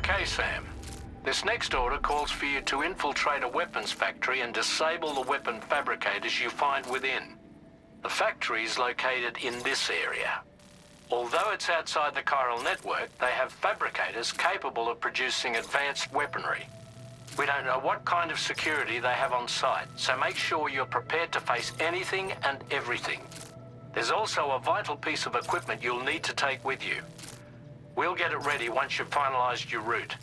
Okay, Sam. This next order calls for you to infiltrate a weapons factory and disable the weapon fabricators you find within. The factory is located in this area. Although it's outside the chiral network, they have fabricators capable of producing advanced weaponry. We don't know what kind of security they have on site, so make sure you're prepared to face anything and everything. There's also a vital piece of equipment you'll need to take with you. We'll get it ready once you've finalized your route.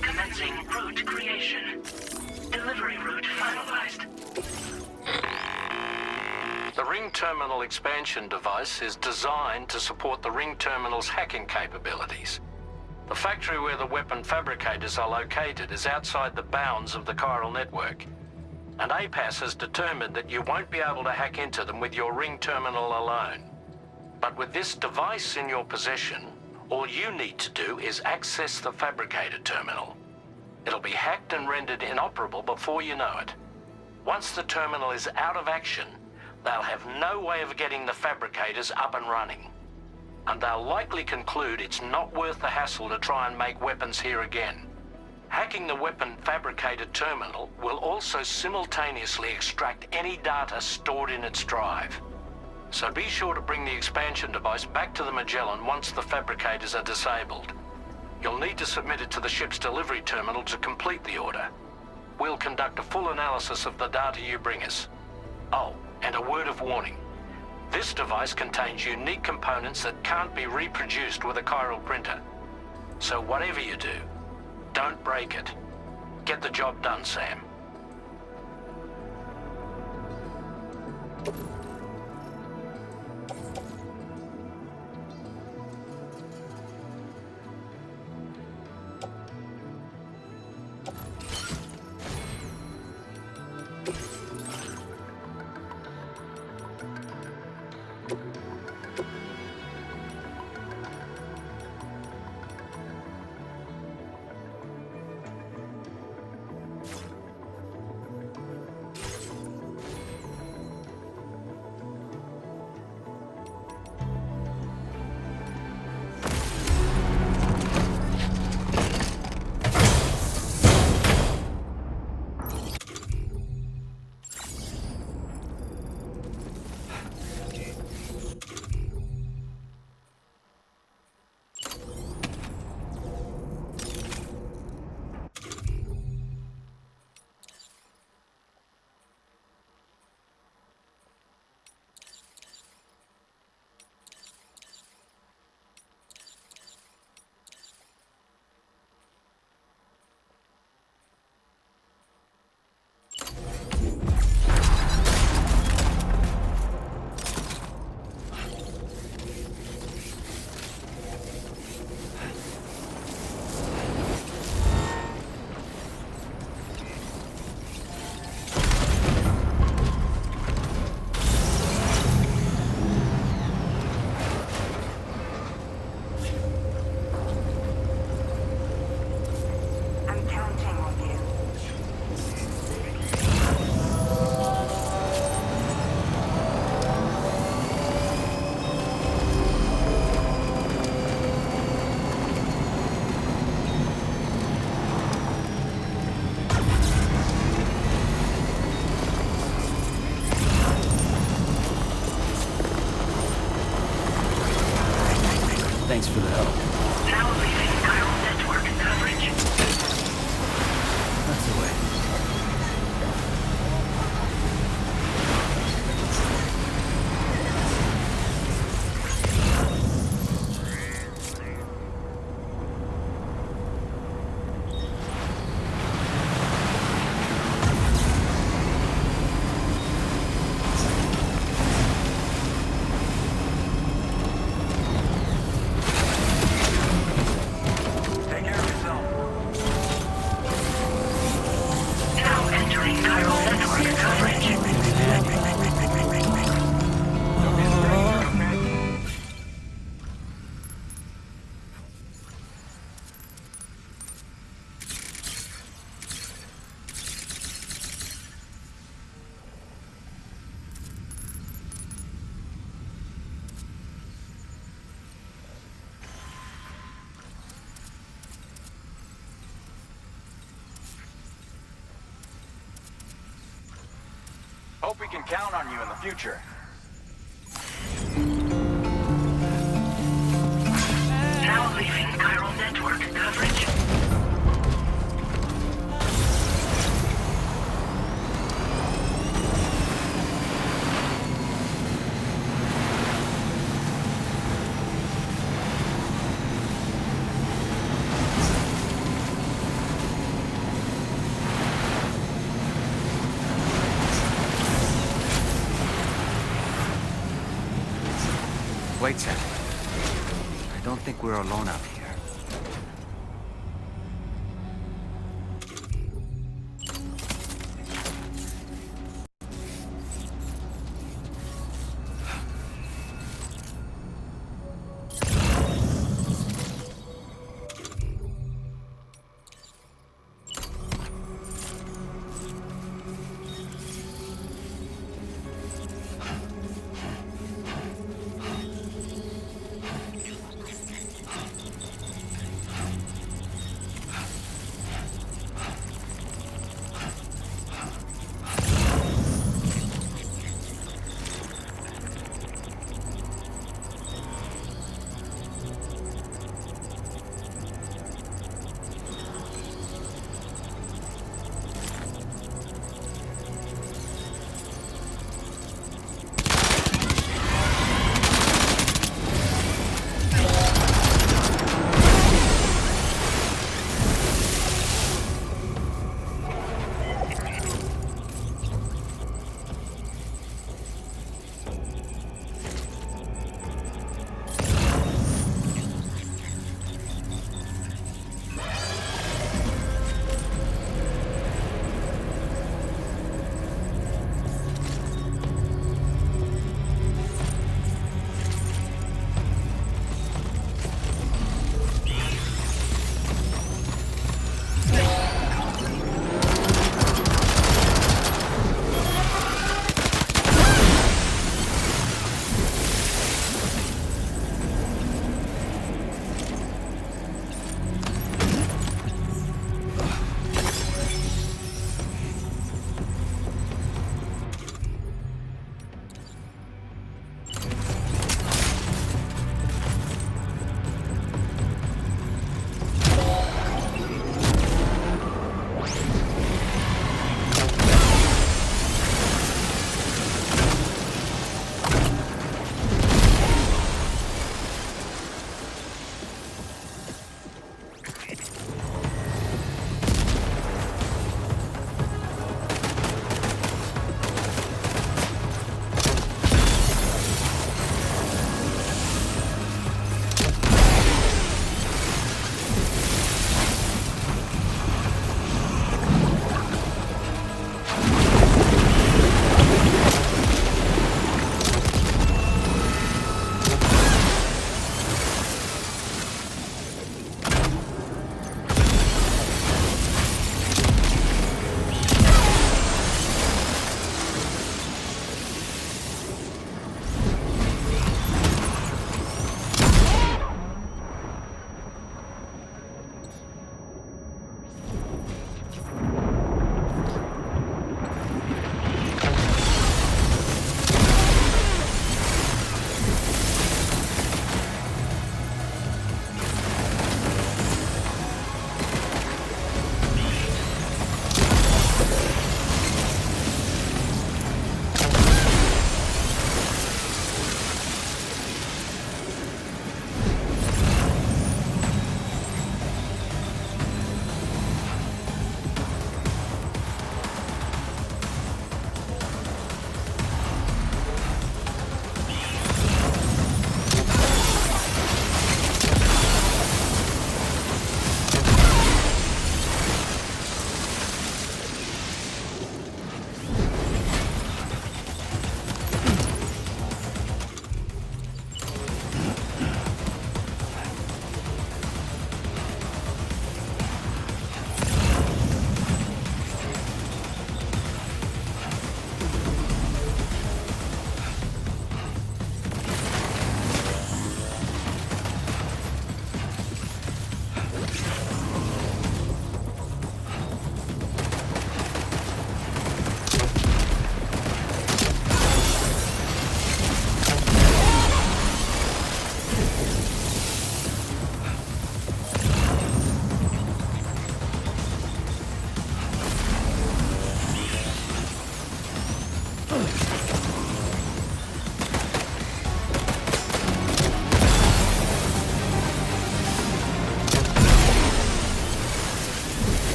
Commencing route creation. Delivery route finalized. The Ring Terminal expansion device is designed to support the Ring Terminal's hacking capabilities. The factory where the weapon fabricators are located is outside the bounds of the chiral network, and APAS has determined that you won't be able to hack into them with your Ring Terminal alone. But with this device in your possession, all you need to do is access the fabricator terminal. It'll be hacked and rendered inoperable before you know it. Once the terminal is out of action, they'll have no way of getting the fabricators up and running. And they'll likely conclude it's not worth the hassle to try and make weapons here again. Hacking the weapon fabricator terminal will also simultaneously extract any data stored in its drive. So be sure to bring the expansion device back to the Magellan once the fabricators are disabled. You'll need to submit it to the ship's delivery terminal to complete the order. We'll conduct a full analysis of the data you bring us. Oh, and a word of warning. This device contains unique components that can't be reproduced with a chiral printer. So whatever you do, don't break it. Get the job done, Sam. Thanks for the help. Now leaving chiral network coverage. That's the way. Hope we can count on you in the future. Now leaving chiral network coverage. Wait, Sam. I don't think we're alone out here.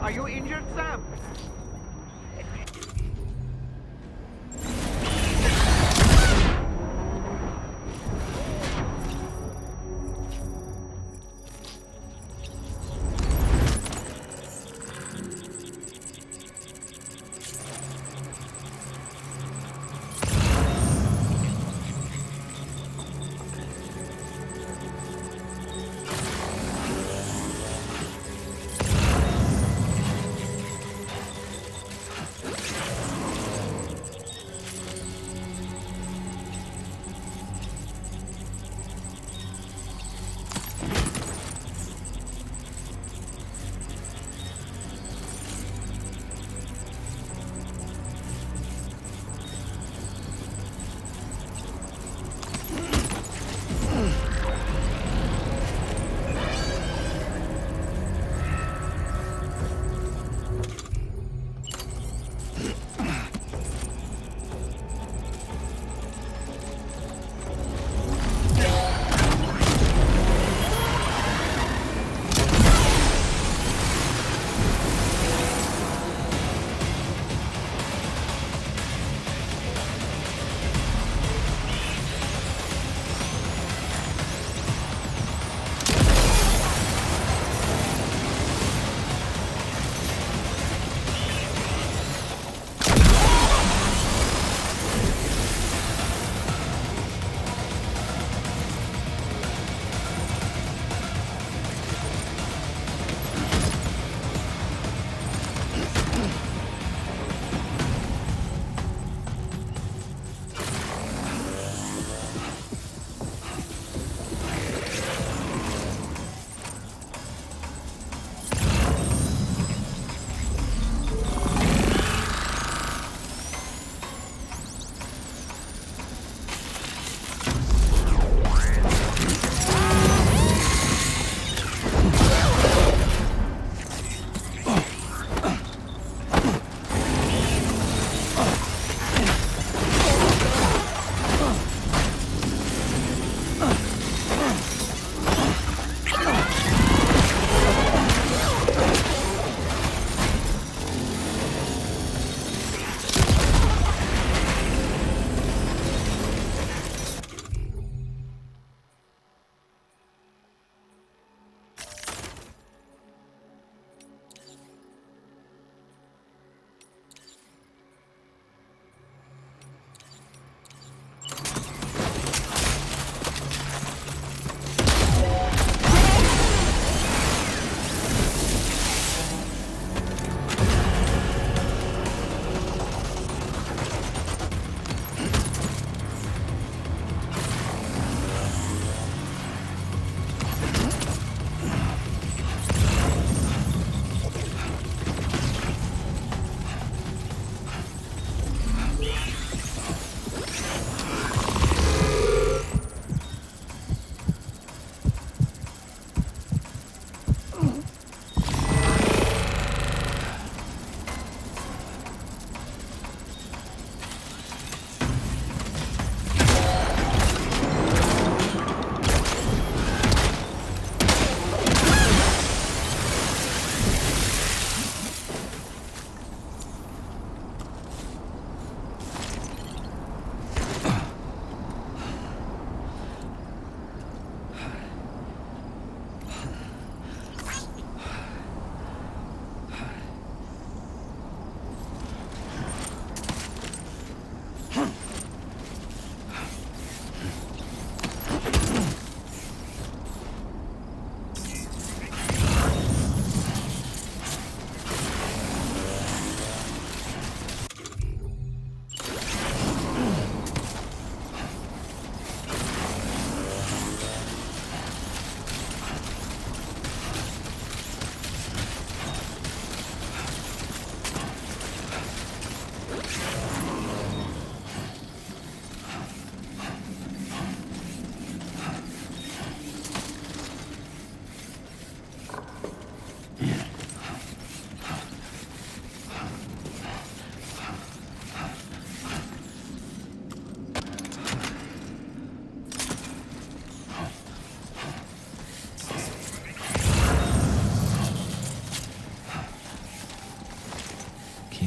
Are you injured, Sam?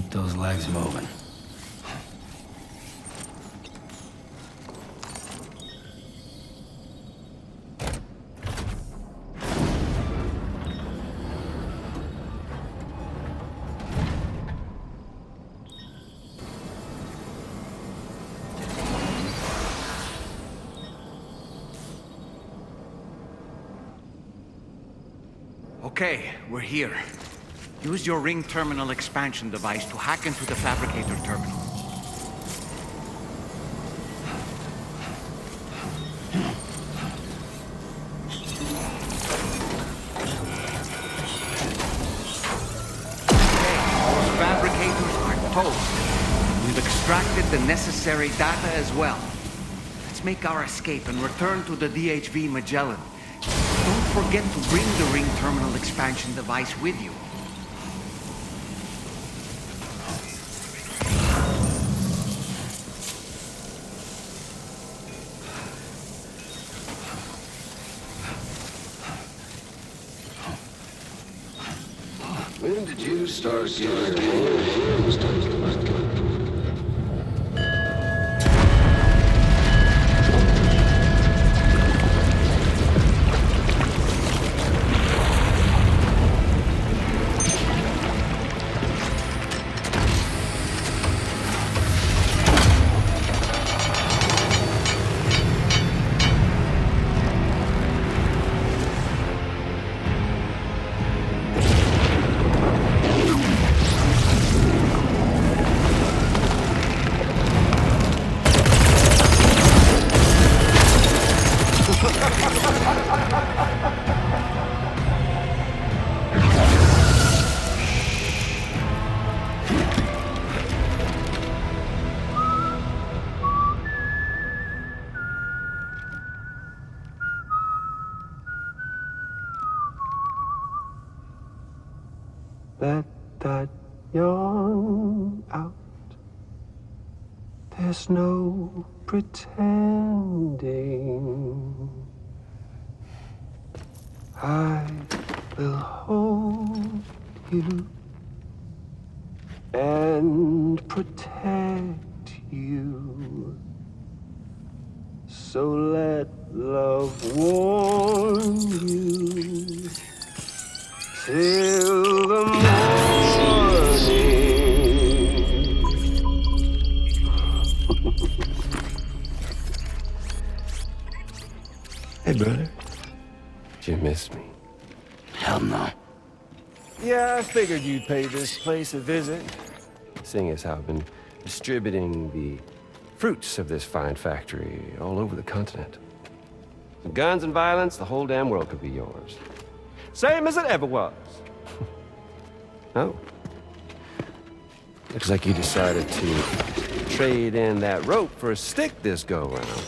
Keep those legs moving. Okay, we're here. Use your ring terminal expansion device to hack into the fabricator terminal. Okay, those fabricators are toast. We've extracted the necessary data as well. Let's make our escape and return to the DHV Magellan. Don't forget to bring the ring terminal expansion device with you. When did you start getting Let that yawn out. There's no pretending. I will hold you and protect you. So let love warm you till the morning. Hey, brother. Did you miss me? Hell no. Yeah, I figured you'd pay this place a visit, seeing as how I've been distributing the fruits of this fine factory all over the continent. With guns and violence, the whole damn world could be yours. Same as it ever was. Oh. Looks like you decided to trade in that rope for a stick this go-around.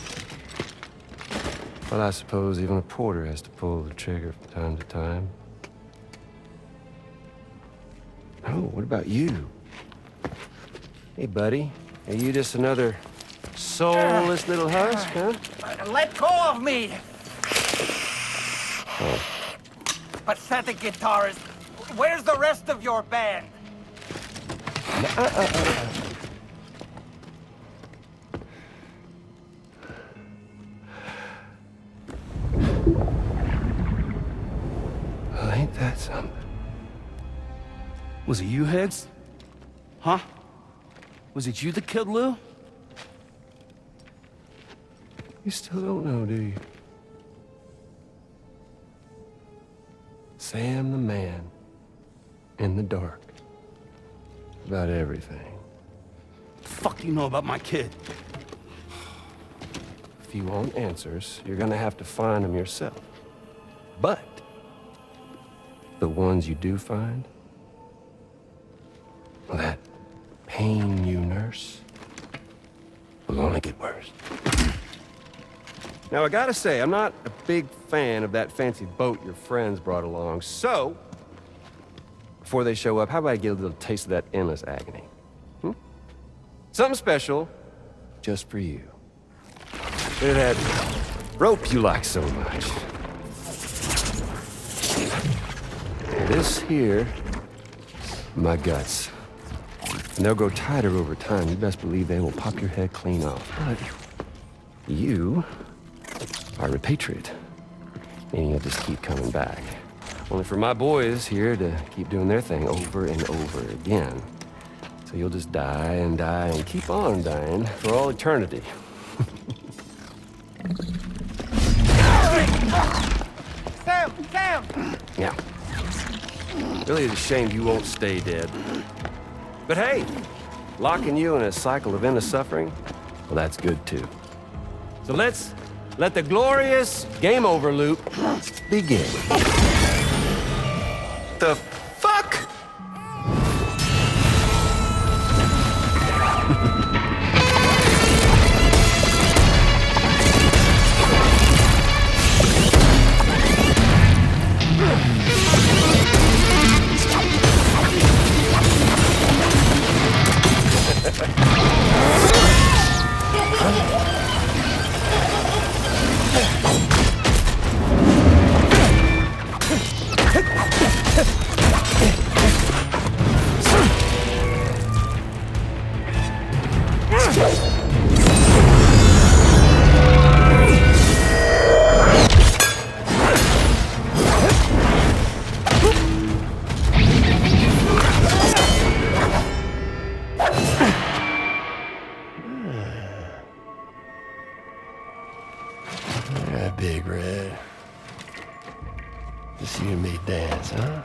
Well, I suppose even a porter has to pull the trigger from time to time. Oh, what about you? Hey, buddy. Are you just another soulless little husk, huh? Let go of me! Oh. Pathetic guitarist. Where's the rest of your band? Well, ain't that something? Was it you, Higgs? Huh? Was it you that killed Lou? You still don't know, do you? Sam the man. In the dark. About everything. Fuck you know about my kid? If you want answers, you're gonna have to find them yourself. But the ones you do find, well, that pain you nurse will only get worse. Now, I gotta say, I'm not a big fan of that fancy boat your friends brought along, so before they show up, how about I get a little taste of that endless agony? Something special just for you. Bit of that rope you like so much. This here, my guts. And they'll grow tighter over time. You best believe they will pop your head clean off. But you are a repatriate, meaning you'll just keep coming back. Only for my boys here to keep doing their thing over and over again. So you'll just die and die and keep on dying for all eternity. Sam! Yeah. Really, it's a shame you won't stay dead. But hey, locking you in a cycle of endless suffering, well, that's good too. So let's let the glorious game over loop begin. The fuck? Yeah, Big Red. Just you and me dance, huh?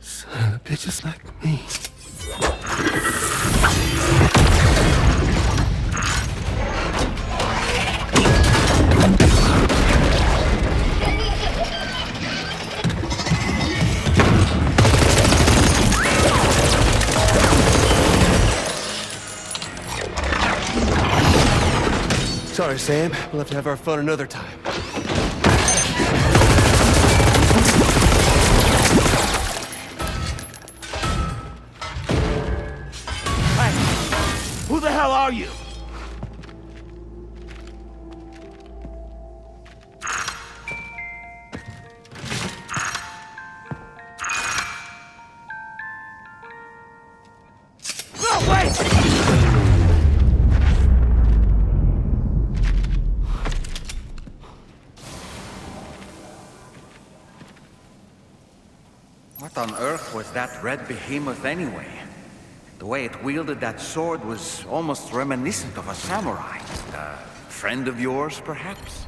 Son of bitches like me. Sorry, Sam. We'll have to have our fun another time. Who the hell are you? No, wait! What on earth was that red behemoth anyway? The way it wielded that sword was almost reminiscent of a samurai. A friend of yours, perhaps?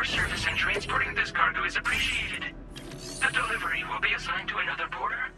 Your service in transporting this cargo is appreciated. The delivery will be assigned to another porter.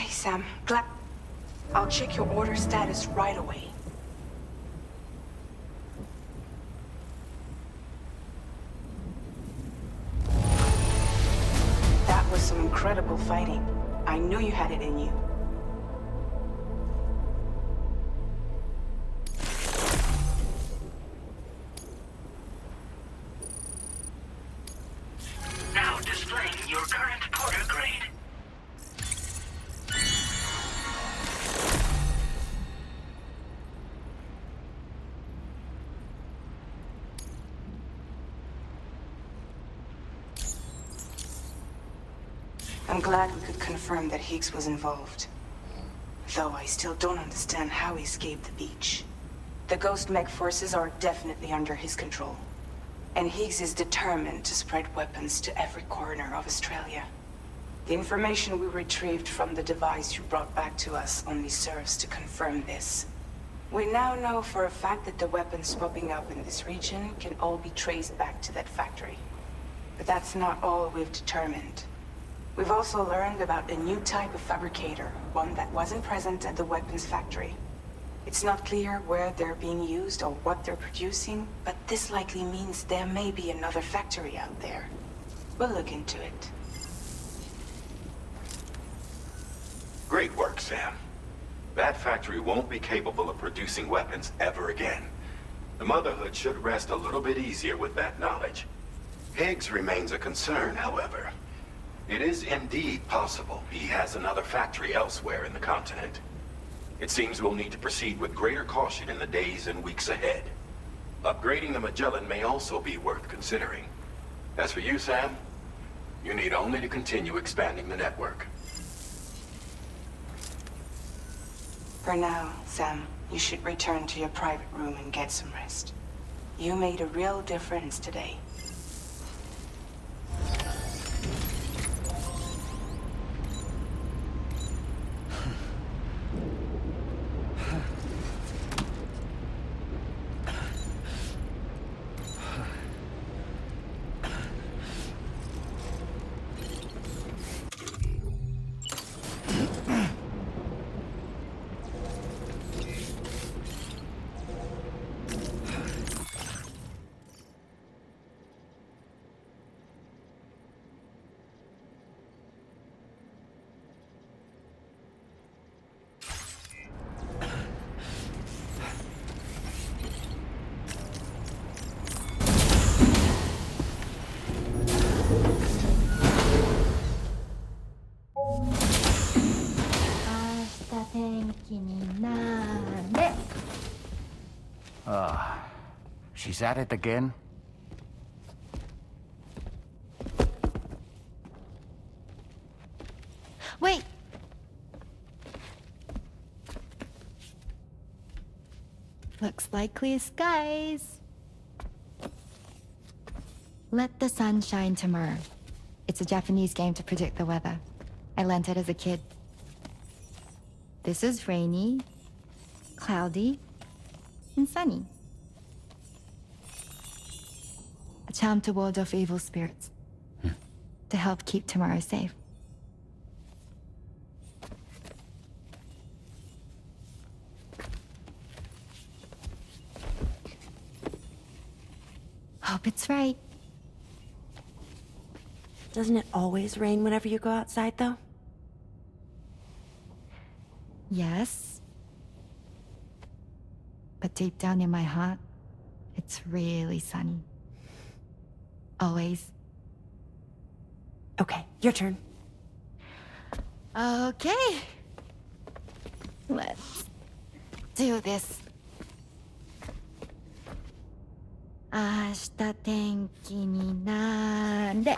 Sam, I'll check your order status right away. That was some incredible fighting. I knew you had it in you. Now displaying your current porter grade. I'm glad we could confirm that Higgs was involved. Though I still don't understand how he escaped the beach. The Ghost Mech forces are definitely under his control. And Higgs is determined to spread weapons to every corner of Australia. The information we retrieved from the device you brought back to us only serves to confirm this. We now know for a fact that the weapons popping up in this region can all be traced back to that factory. But that's not all we've determined. We've also learned about a new type of fabricator, one that wasn't present at the weapons factory. It's not clear where they're being used or what they're producing, but this likely means there may be another factory out there. We'll look into it. Great work, Sam. That factory won't be capable of producing weapons ever again. The Motherhood should rest a little bit easier with that knowledge. Higgs remains a concern, however. It is indeed possible he has another factory elsewhere in the continent. It seems we'll need to proceed with greater caution in the days and weeks ahead. Upgrading the Magellan may also be worth considering. As for you, Sam, you need only to continue expanding the network. For now, Sam, you should return to your private room and get some rest. You made a real difference today. She's at it again? Wait! Looks like clear skies. Let the sun shine tomorrow. It's a Japanese game to predict the weather. I learned it as a kid. This is rainy, cloudy, and sunny. A charm to ward off evil spirits. To help keep tomorrow safe. Hope it's right. Doesn't it always rain whenever you go outside, though? Yes. But deep down in my heart, it's really sunny. Always. Okay, your turn. Okay. Let's do this. 明日天気になれ。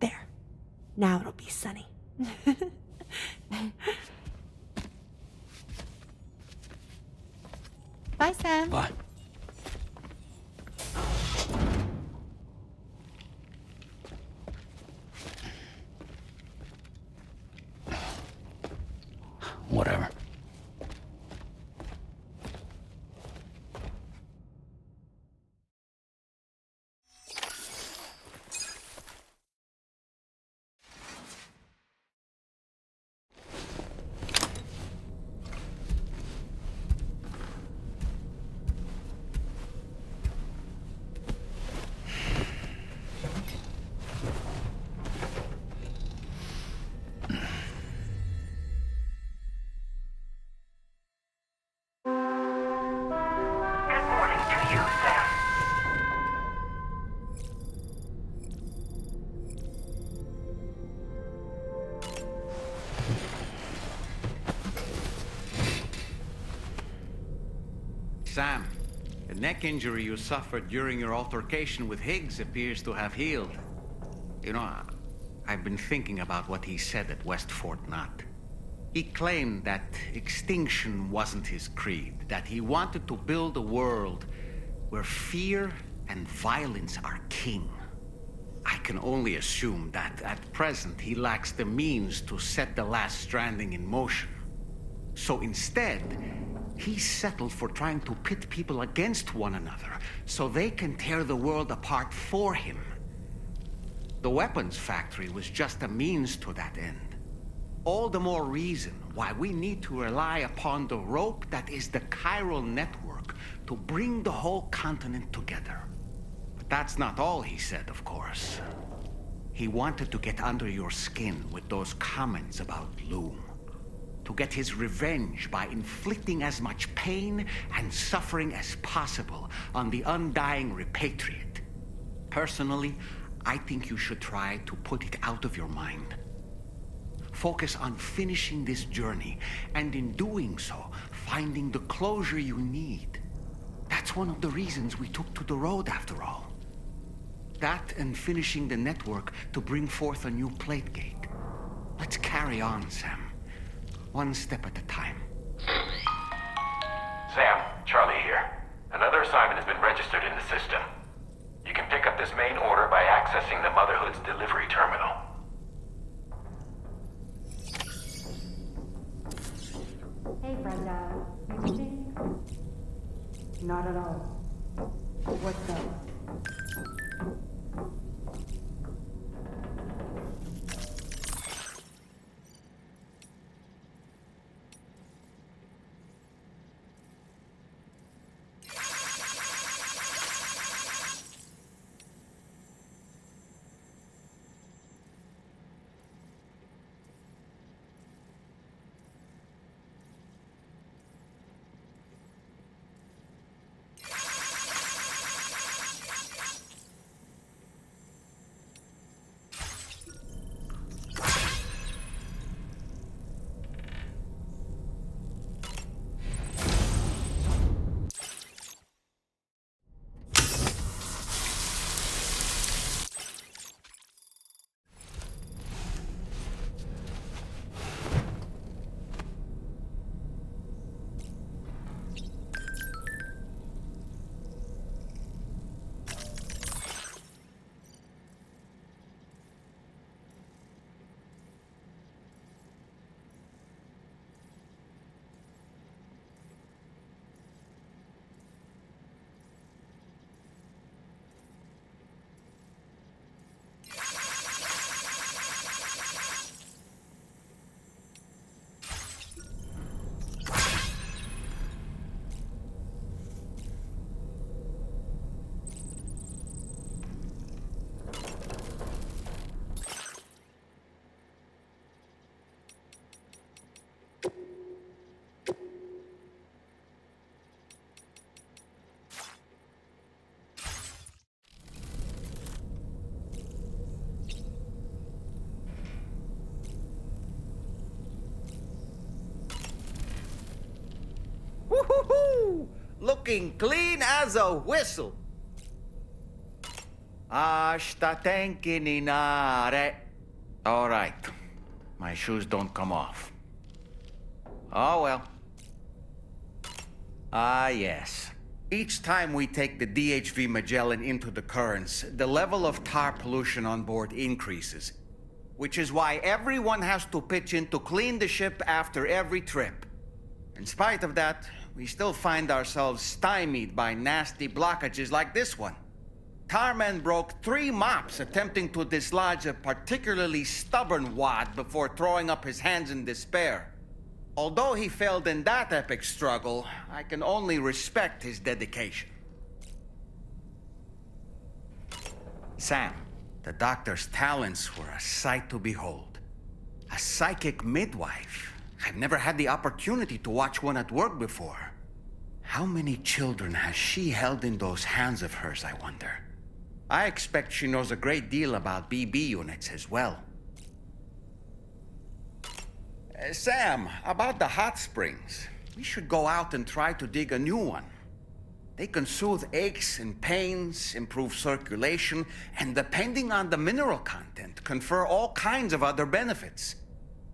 There. Now it'll be sunny. Bye, Sam. Bye. Whatever. Good morning to you, Sam. Sam, the neck injury you suffered during your altercation with Higgs appears to have healed. You know, I've been thinking about what he said at West Fort Knot. He claimed that extinction wasn't his creed, that he wanted to build a world where fear and violence are king. I can only assume that at present he lacks the means to set the last Stranding in motion. So instead, he settled for trying to pit people against one another so they can tear the world apart for him. The weapons factory was just a means to that end. All the more reason why we need to rely upon the rope that is the chiral network to bring the whole continent together. But that's not all he said, of course. He wanted to get under your skin with those comments about Loom. To get his revenge by inflicting as much pain and suffering as possible on the undying repatriate. Personally, I think you should try to put it out of your mind. Focus on finishing this journey, and in doing so, finding the closure you need. That's one of the reasons we took to the road, after all. That and finishing the network to bring forth a new plate gate. Let's carry on, Sam. One step at a time. Sam, Charlie here. Another assignment has been registered in the system. You can pick up this main order by accessing the Motherhood's delivery terminal. Hey, Brenda. Anything? Not at all. What's up? Looking clean as a whistle. Hasta tenkinare. All right. My shoes don't come off. Oh, well. Ah, yes. Each time we take the DHV Magellan into the currents, the level of tar pollution on board increases. Which is why everyone has to pitch in to clean the ship after every trip. In spite of that, we still find ourselves stymied by nasty blockages like this one. Tarman broke 3 mops attempting to dislodge a particularly stubborn wad before throwing up his hands in despair. Although he failed in that epic struggle, I can only respect his dedication. Sam, the doctor's talents were a sight to behold. A psychic midwife. I've never had the opportunity to watch one at work before. How many children has she held in those hands of hers, I wonder? I expect she knows a great deal about BB units as well. Sam, about the hot springs. We should go out and try to dig a new one. They can soothe aches and pains, improve circulation, and depending on the mineral content, confer all kinds of other benefits.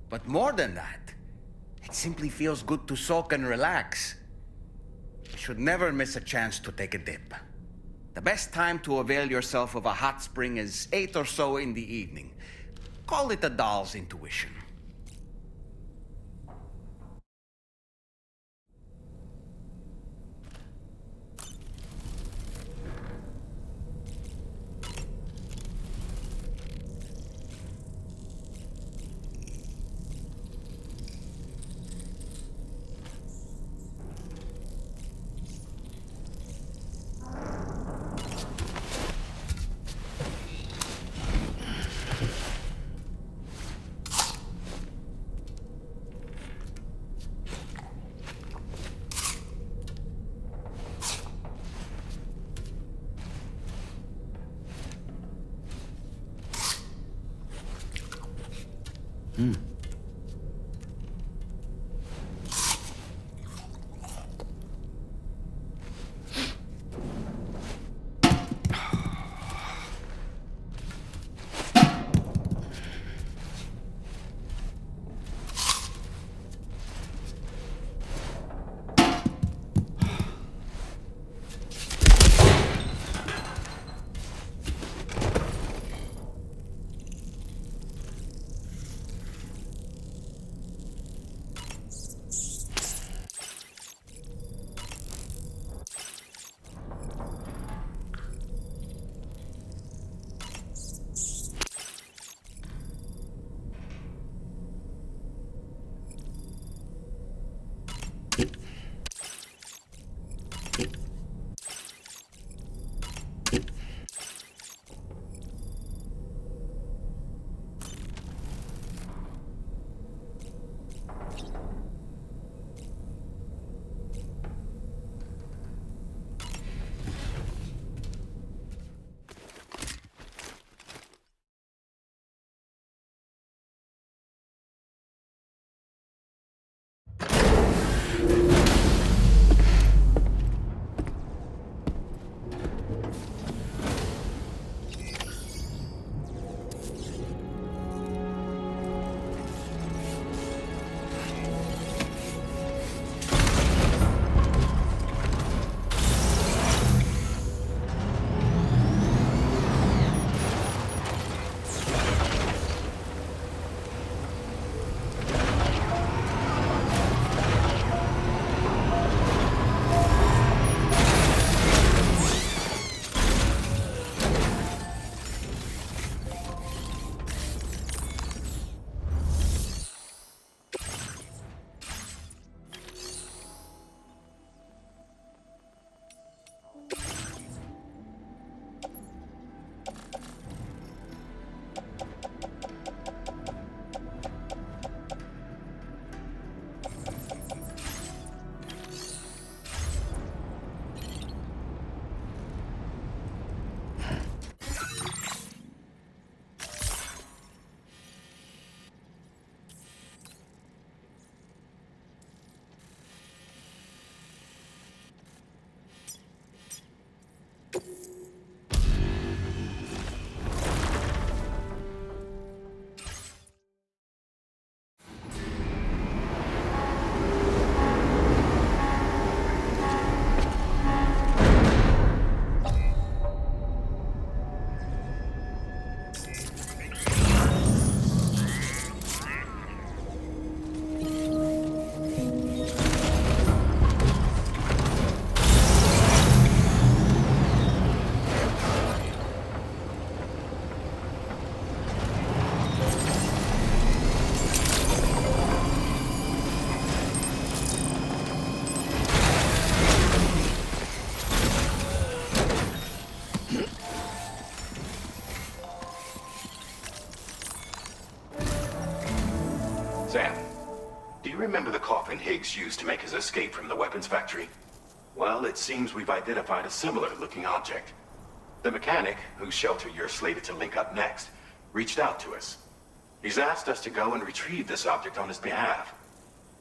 But more than that, it simply feels good to soak and relax. You should never miss a chance to take a dip. The best time to avail yourself of a hot spring is 8 or so in the evening. Call it a doll's intuition. used to make his escape from the weapons factory? Well, it seems we've identified a similar-looking object. The mechanic, whose shelter you're slated to link up next, reached out to us. He's asked us to go and retrieve this object on his behalf.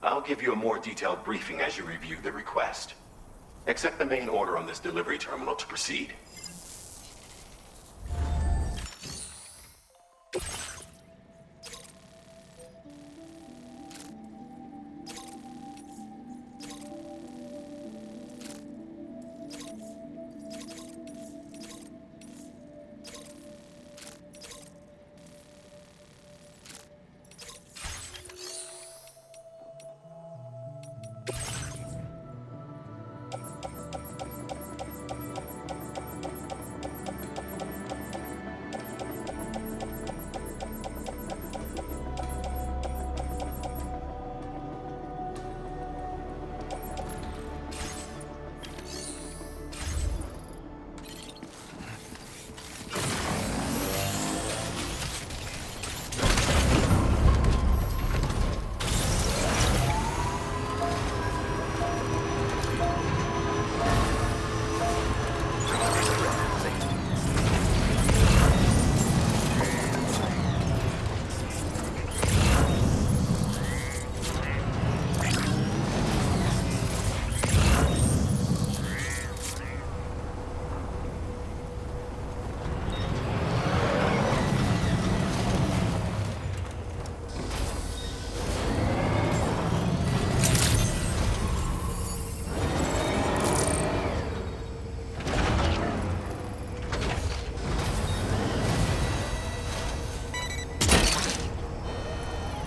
I'll give you a more detailed briefing as you review the request. Accept the main order on this delivery terminal to proceed.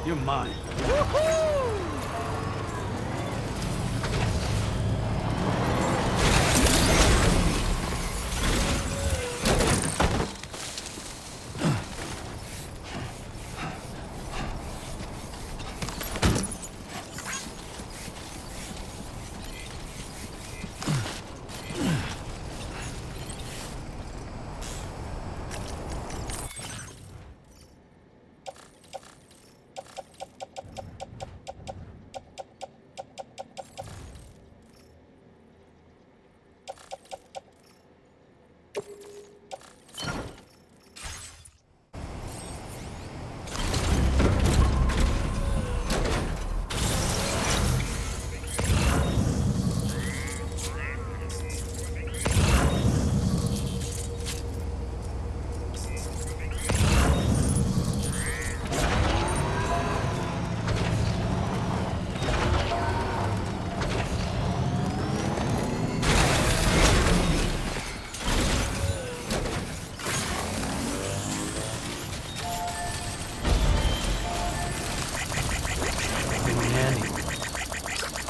You're mine.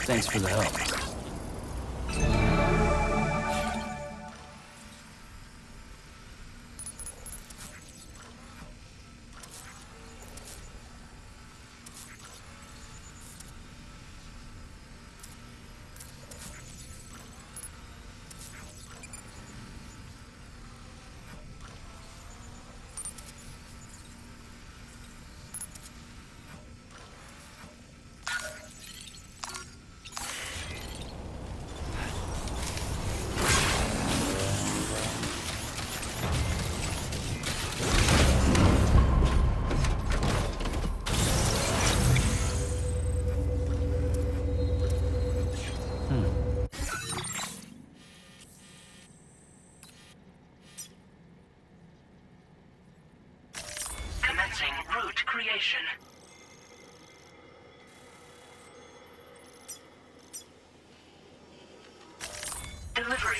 Thanks for the help. Commencing route creation. Delivering.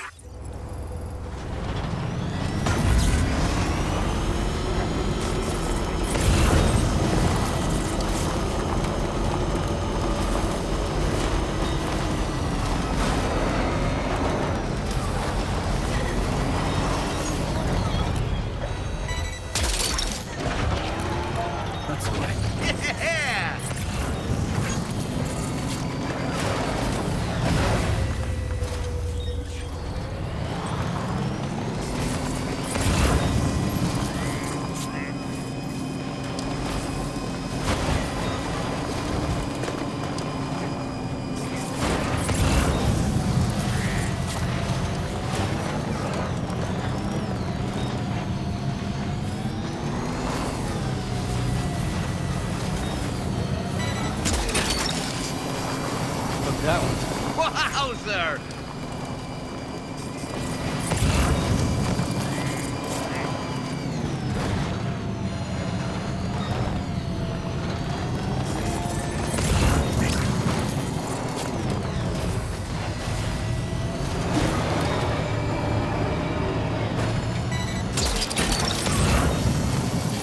there!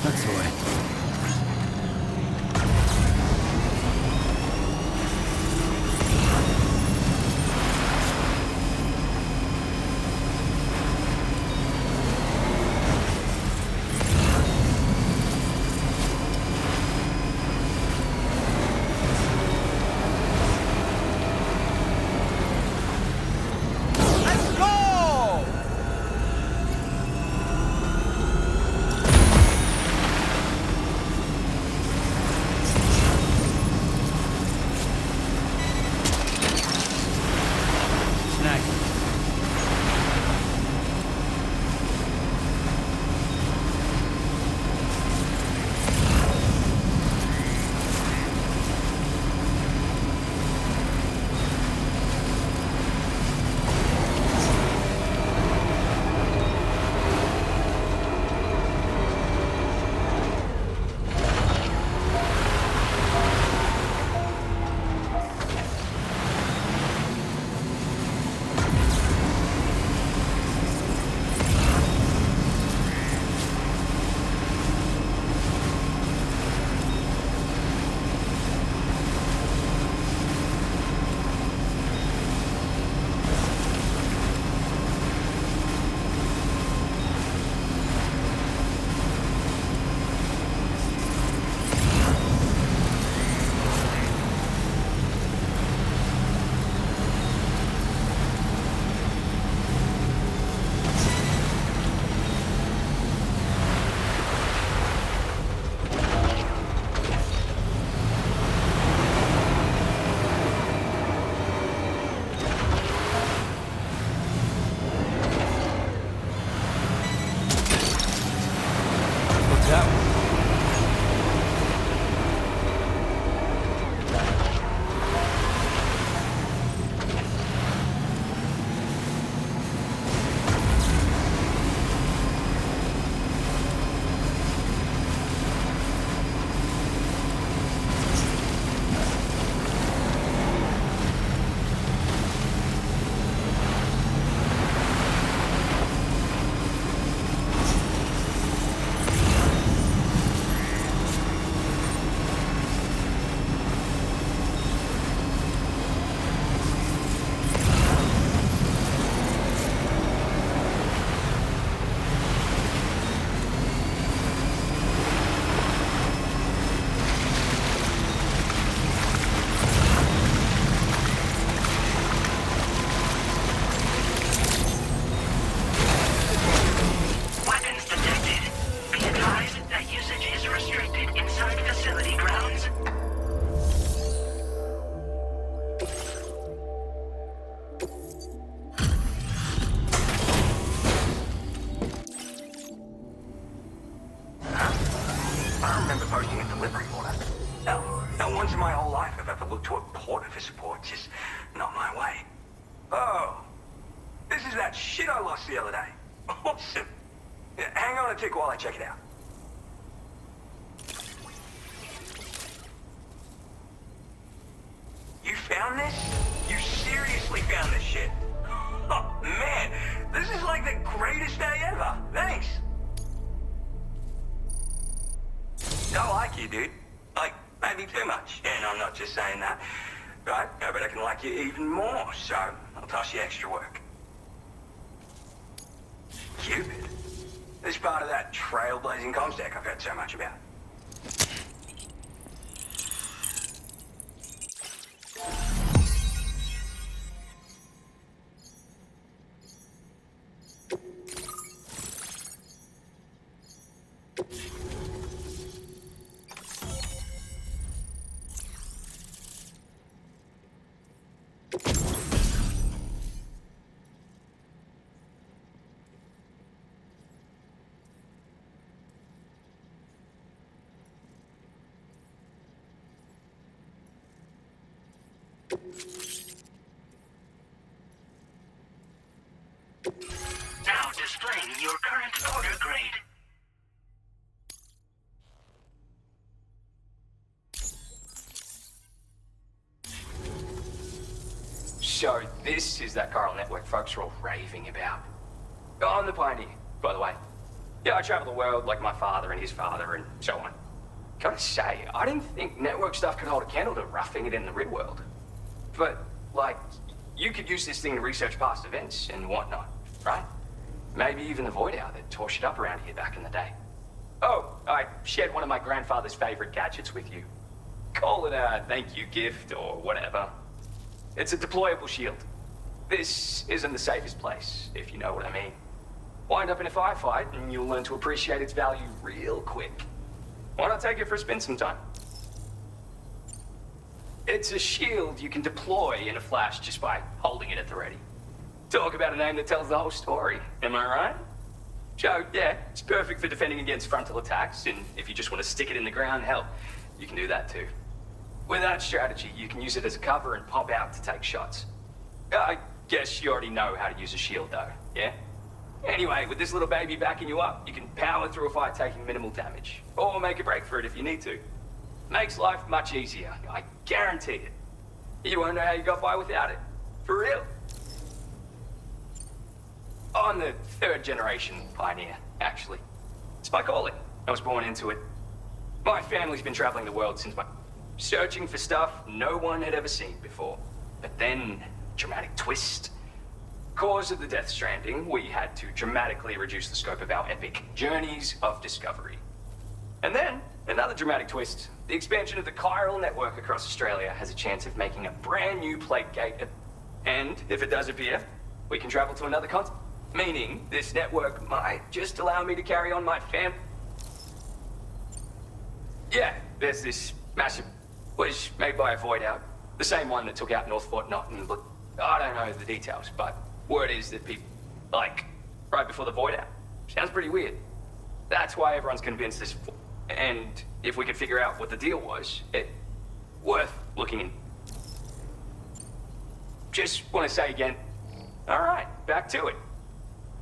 That's the way. Check it out. You found this? You seriously found this shit? Oh, man. This is like the greatest day ever. Thanks. I like you, dude. Like, maybe too much. And I'm not just saying that. Right? I bet I can like you even more, so I'll toss you extra work. Cupid? This part of that trailblazing comms deck I've heard so much about. Now displaying your current order grade. So this is that chiral network folks are all raving about. I'm the pioneer, by the way. Yeah, I travel the world like my father and his father and so on. Gotta say, I didn't think network stuff could hold a candle to roughing it in the real world. But, like, you could use this thing to research past events and whatnot, right? Maybe even the Void Hour that tore shit up around here back in the day. Oh, I shared one of my grandfather's favorite gadgets with you. Call it a thank you gift or whatever. It's a deployable shield. This isn't the safest place, if you know what I mean. Wind up in a firefight and you'll learn to appreciate its value real quick. Why not take it for a spin sometime? It's a shield you can deploy in a flash just by holding it at the ready. Talk about a name that tells the whole story, am I right? So, yeah, it's perfect for defending against frontal attacks, and if you just want to stick it in the ground, hell, you can do that too. With that strategy, you can use it as a cover and pop out to take shots. I guess you already know how to use a shield though, yeah? Anyway, with this little baby backing you up, you can power through a fight taking minimal damage. Or make a break for it if you need to. Makes life much easier, I guarantee it. You won't know how you got by without it. For real. I'm the third generation pioneer, actually. It's my calling. I was born into it. My family's been traveling the world since my... searching for stuff no one had ever seen before. But then, dramatic twist. Cause of the Death Stranding, we had to dramatically reduce the scope of our epic journeys of discovery. And then, another dramatic twist. The expansion of the chiral network across Australia has a chance of making a brand new plague gate. And, if it does appear, we can travel to another continent. Meaning, this network might just allow me to carry on my Yeah, there's this massive... was made by a Void Hour. The same one that took out North Fort Knotten, but I don't know the details, but word is that people, like, right before the Void Hour. Sounds pretty weird. That's why everyone's convinced this, and if we could figure out what the deal was, it worth looking in. Just want to say again, all right, back to it.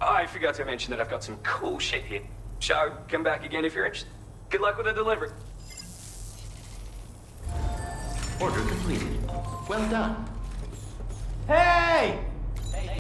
I forgot to mention that I've got some cool shit here, so come back again if you're interested. Good luck with the delivery. Order completed. Well done. Hey!